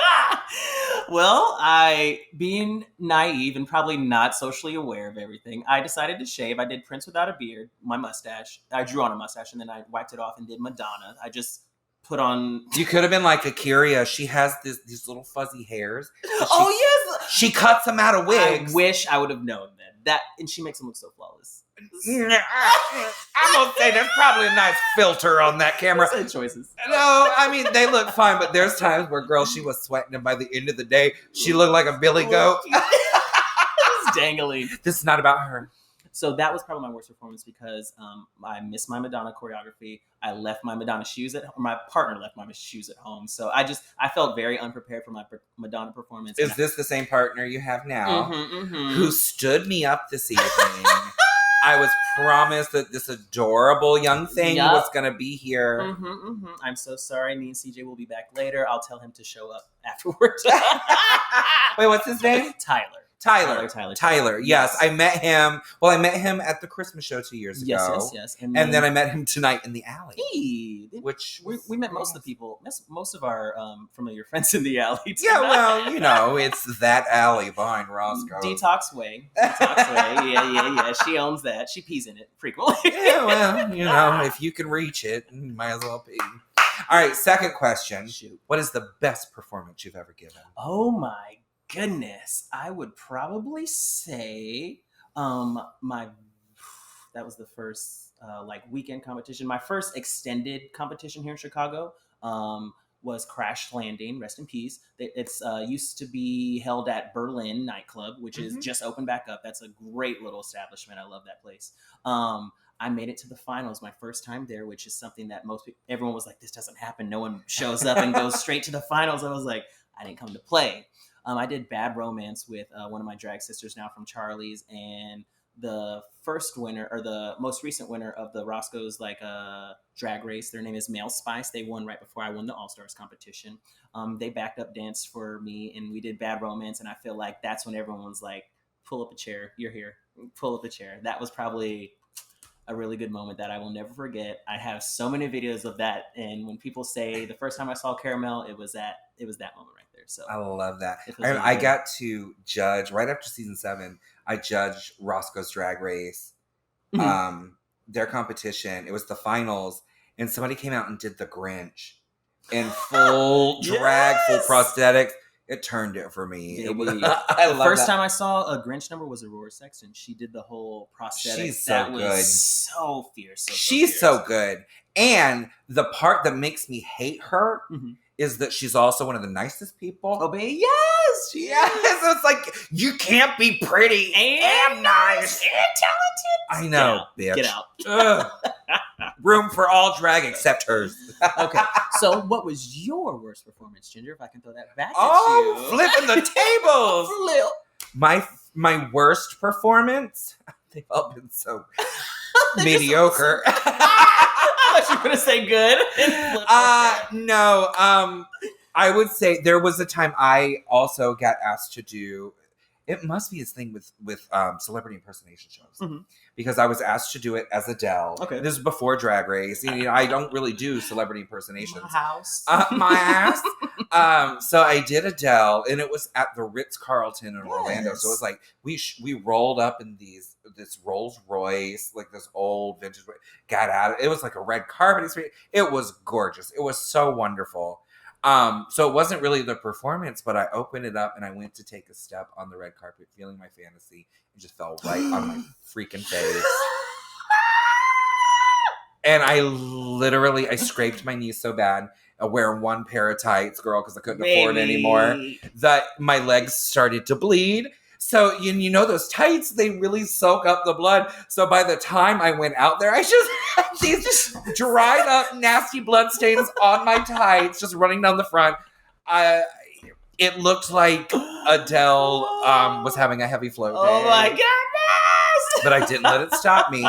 Well, I, being naive and probably not socially aware of everything, I decided to shave. I did Prince without a beard, my mustache. I drew on a mustache, and then I wiped it off and did Madonna. I just put on... You could have been like Akira. She has these little fuzzy hairs. Yes! She cuts them out of wigs. I wish I would have known that. And she makes them look so flawless. I'm gonna say there's probably a nice filter on that camera. Choices. No, I mean they look fine, but there's times where girl, she was sweating, and by the end of the day, she looked like a billy goat. Just dangling. This is not about her. So that was probably my worst performance because I missed my Madonna choreography. I left my Madonna shoes my partner left my shoes at home. So I felt very unprepared for my Madonna performance. Is this the same partner you have now who stood me up this evening? I was promised that this adorable young thing was going to be here. I'm so sorry. Me and CJ will be back later. I'll tell him to show up afterwards. Wait, what's his name? Tyler. Yes, I met him. Well, I met him at the Christmas show 2 years ago. Yes. And then I met him tonight in the alley. Which we met most of the people, most of our familiar friends in the alley tonight. Yeah, well, you know, it's that alley behind Roscoe. Detox Way. Yeah. She owns that. She pees in it frequently. Yeah, well, you know, if you can reach it, you might as well pee. All right, second question. Shoot. What is the best performance you've ever given? Oh my goodness. I would probably say that was the first weekend competition. My first extended competition here in Chicago was Crash Landing. Rest in peace. It's used to be held at Berlin nightclub, which is just opened back up. That's a great little establishment. I love that place. I made it to the finals my first time there, which is something that everyone was like, this doesn't happen. No one shows up and goes straight to the finals. I was like, I didn't come to play. I did Bad Romance with one of my drag sisters now from Charlie's, and the first winner, or the most recent winner of the Roscoe's drag race, their name is Male Spice. They won right before I won the All-Stars competition. They backed up dance for me, and we did Bad Romance, and I feel like that's when everyone was like, pull up a chair, you're here, pull up a chair. That was probably a really good moment that I will never forget. I have so many videos of that, and when people say the first time I saw Caramel, it was that moment right there. So I love that. Really I got to judge right after season 7. I judged Roscoe's Drag Race, their competition. It was the finals, and somebody came out and did the Grinch in full drag, full prosthetics. It turned it for me. The first time I saw a Grinch number was Aurora Sexton. She did the whole prosthetics. She's so good. Was so fierce. She's so good. And the part that makes me hate her is that she's also one of the nicest people. Oh, baby, yes! Yes! So it's like, you can't be pretty and nice and talented. I know, bitch. Get out. Room for all drag except hers. Okay, so what was your worst performance, Ginger? If I can throw that back at you. Flipping the tables. Flip. My worst performance, they've all been so mediocre. I thought you were going to say good. No. I would say there was a time I also got asked to do. It must be his thing with celebrity impersonation shows, because I was asked to do it as Adele. Okay, this is before Drag Race. You know, I don't really do celebrity impersonations. My house, my ass. So I did Adele, and it was at the Ritz-Carlton in Orlando. So it was like we rolled up in this Rolls Royce, like this old vintage. Got out. It was like a red carpet experience. It was gorgeous. It was so wonderful. So it wasn't really the performance, but I opened it up and I went to take a step on the red carpet, feeling my fantasy, and just fell right on my freaking face. And I scraped my knees so bad, wearing one pair of tights, girl, because I couldn't afford it anymore, that my legs started to bleed. So, you know, those tights, they really soak up the blood. So by the time I went out there, I just had these just dried up, nasty blood stains on my tights, just running down the front. It looked like Adele was having a heavy flow day. Oh my goodness! But I didn't let it stop me.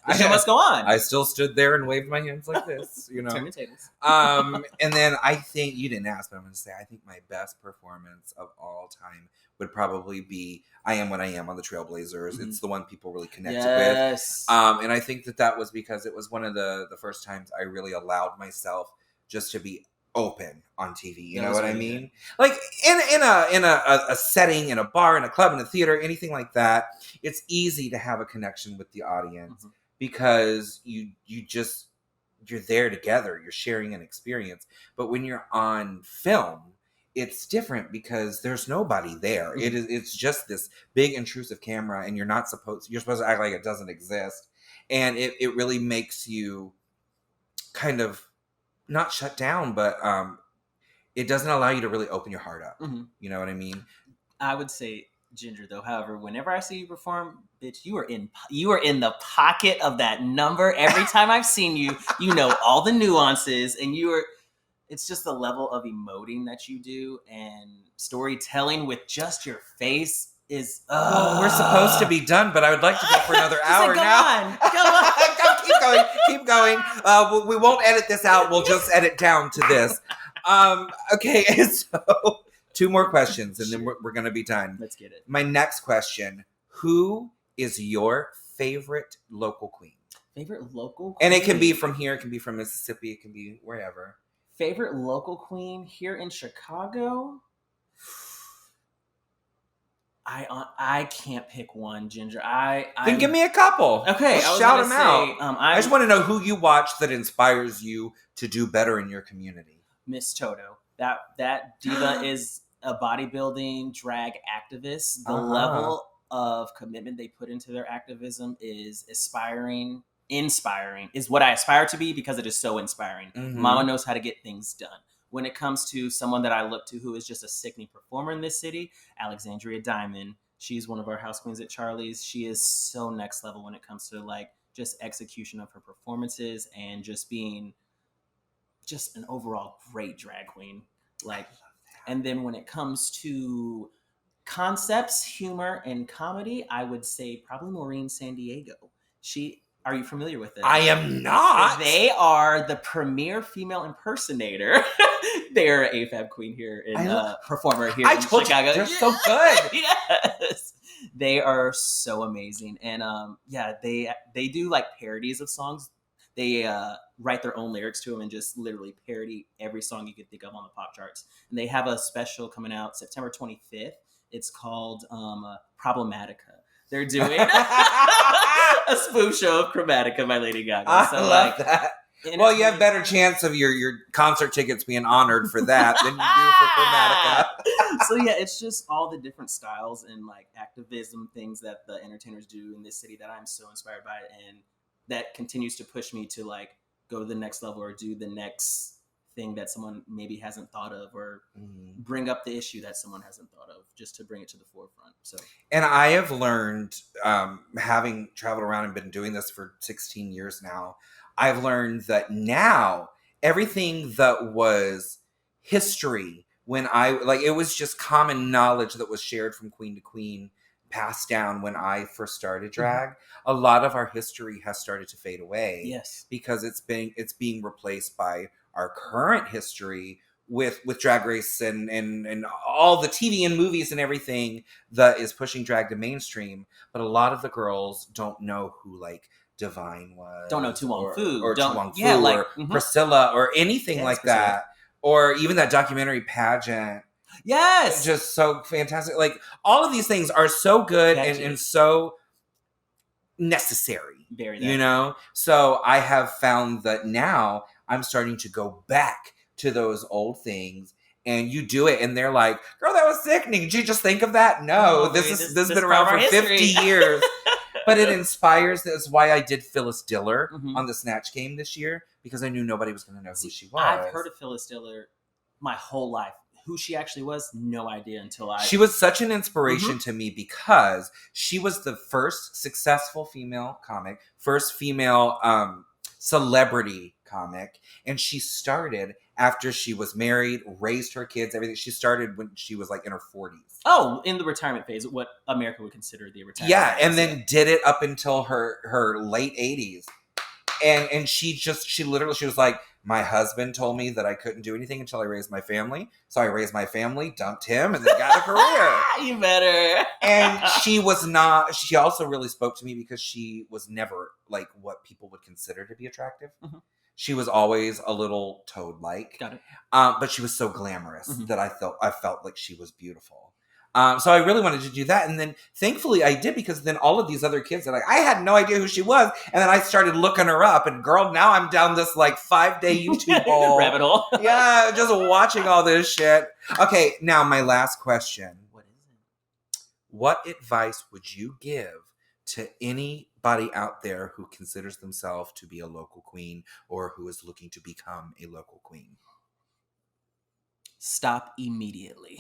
The show must go on. I still stood there and waved my hands like this, you know. Turn the tables. And then I think, you didn't ask, but I'm going to say, I think my best performance of all time would probably be I Am What I Am on the Trailblazers. It's the one people really connected with. And I think that was because it was one of the first times I really allowed myself just to be open on TV. You know what I mean? Good. Like in a setting, in a bar, in a club, in a theater, anything like that, it's easy to have a connection with the audience because you're there together, you're sharing an experience. But when you're on film, it's different because there's nobody there. It's just this big intrusive camera, and you're supposed to act like it doesn't exist. And it really makes you kind of not shut down, but it doesn't allow you to really open your heart up. You know what I mean? I would say, Ginger, though, however, whenever I see you perform, bitch, you are in the pocket of that number. Every time I've seen you, you know all the nuances, and it's just the level of emoting that you do and storytelling with just your face is. Well, we're supposed to be done, but I would like to go for another hour now. Go on. Keep going. We won't edit this out. We'll just edit down to this. Okay, so 2 more questions, and then we're going to be done. Let's get it. My next question: who is your favorite local queen? Favorite local queen? And it can be from here. It can be from Mississippi. It can be wherever. Favorite local queen here in Chicago? I can't pick one, Ginger. Then give me a couple. Okay, shout them out. I just want to know who you watch that inspires you to do better in your community. Miss Toto. That diva is a bodybuilding drag activist. The level of commitment they put into their activism is inspiring, is what I aspire to be because it is so inspiring. Mama knows how to get things done. when it comes to someone that I look to who is just a sickening performer in this city, Alexandria Diamond. She's one of our house queens at Charlie's. She is so next level when it comes to like just execution of her performances and just being just an overall great drag queen. Like, and then when it comes to concepts, humor, and comedy, I would say probably Maureen San Diego. Are you familiar with it? I am not. They are the premier female impersonator. They're a AFAB queen here performer here in Chicago. They're so good. Yes. They are so amazing. And they do like parodies of songs. They write their own lyrics to them and just literally parody every song you could think of on the pop charts. And they have a special coming out September 25th. It's called Problematica. They're doing a spoof show of Chromatica by Lady Gaga. I love that. Well, you have better chance of your concert tickets being honored for that than you do for Chromatica. So yeah, it's just all the different styles and like activism things that the entertainers do in this city that I'm so inspired by, and that continues to push me to like go to the next level or do the next thing that someone maybe hasn't thought of, or bring up the issue that someone hasn't thought of, just to bring it to the forefront. So, and I have learned, having traveled around and been doing this for 16 years now, I've learned that now everything that was history when it was just common knowledge that was shared from queen to queen, passed down when I first started drag. A lot of our history has started to fade away. Yes, because it's being replaced by our current history with Drag Race and all the TV and movies and everything that is pushing drag to mainstream. But a lot of the girls don't know who like Divine was. Don't know Tu Wong Fu. Or Tu Wong Fu or Priscilla or anything like that. Or even that documentary Pageant. Yes. Just so fantastic. Like all of these things are so good and so necessary. Very you know? So I have found that now I'm starting to go back to those old things, and you do it and they're like, girl, that was sickening. Did you just think of that? No, this has been around for 50 years. But it inspires. That's why I did Phyllis Diller on the Snatch Game this year, because I knew nobody was going to know who she was. I've heard of Phyllis Diller my whole life. Who she actually was, no idea until She was such an inspiration to me because she was the first successful female comic, first female celebrity comic, and she started after she was married, raised her kids, everything. She started when she was like in her 40s. Oh, in the retirement phase, what America would consider the retirement phase. Yeah, and then did it up until her late 80s. And she was like, my husband told me that I couldn't do anything until I raised my family. So I raised my family, dumped him, and then got a career. You better. And she also really spoke to me because she was never like what people would consider to be attractive. She was always a little toad-like. Got it. But she was so glamorous that I felt like she was beautiful. So I really wanted to do that. And then thankfully I did, because then all of these other kids are like, I had no idea who she was. And then I started looking her up, and girl, now I'm down this like 5-day YouTube hole. Rabbit hole. Yeah, just watching all this shit. Okay, now my last question. What is it? What advice would you give to anybody out there who considers themselves to be a local queen or who is looking to become a local queen? Stop immediately.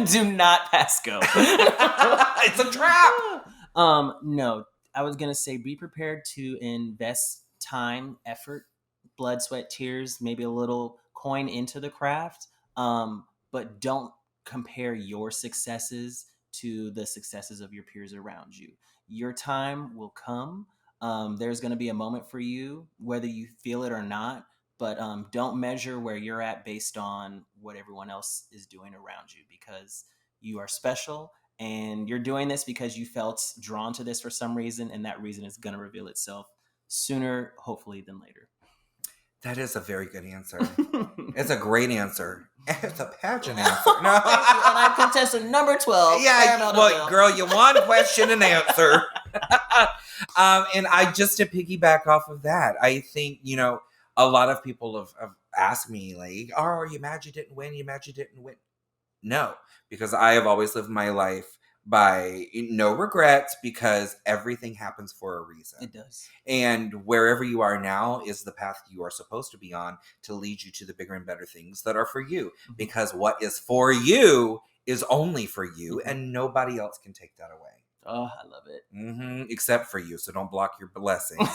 Do not pass go. It's a trap. No, I was gonna say be prepared to invest time, effort, blood, sweat, tears, maybe a little coin into the craft. But don't compare your successes to the successes of your peers around you. Your time will come. There's gonna be a moment for you, whether you feel it or not. But don't measure where you're at based on what everyone else is doing around you, because you are special and you're doing this because you felt drawn to this for some reason, and that reason is going to reveal itself sooner, hopefully, than later. That is a very good answer. It's a great answer. It's a pageant answer. No. And I'm contestant number 12. Yeah, well, girl, you won question and answer. And to piggyback off of that, I think, a lot of people have asked me, like, oh, are you mad you didn't win? You mad you didn't win? No, because I have always lived my life by no regrets, because everything happens for a reason. It does. And wherever you are now is the path you are supposed to be on to lead you to the bigger and better things that are for you. Mm-hmm. Because what is for you is only for you, mm-hmm. and nobody else can take that away. Oh, I love it. Mm-hmm. Except for you. So don't block your blessings.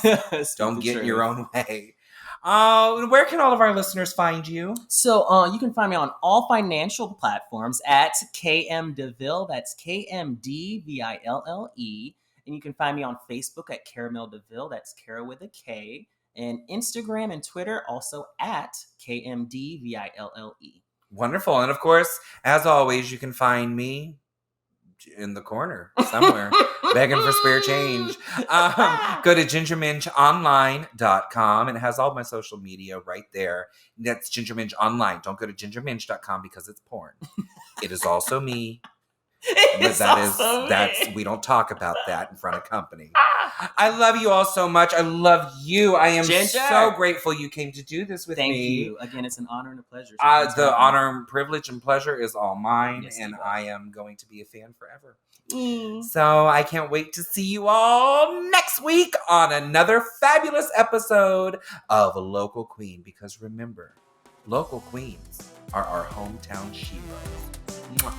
Don't get in your own way. Where can all of our listeners find you? So you can find me on all financial platforms at KM DeVille. That's KMDVILLE. And you can find me on Facebook at Caramel DeVille. That's Cara with a K. And Instagram and Twitter also at KMDVILLE. Wonderful. And of course, as always, you can find me in the corner somewhere begging for spare change. Go to gingermingeonline.com, and it has all my social media right there. That's Gingerminge Online. Don't go to gingerminge.com because it's porn. It is also me. But we don't talk about that in front of company. I love you all so much. I love you. I am so grateful you came to do this with me. Thank you. Again, it's an honor and a pleasure. The honor and privilege and pleasure is all mine, yes, and I am going to be a fan forever. So I can't wait to see you all next week on another fabulous episode of Local Queen, because remember, local queens are our hometown sheroes. Mwah.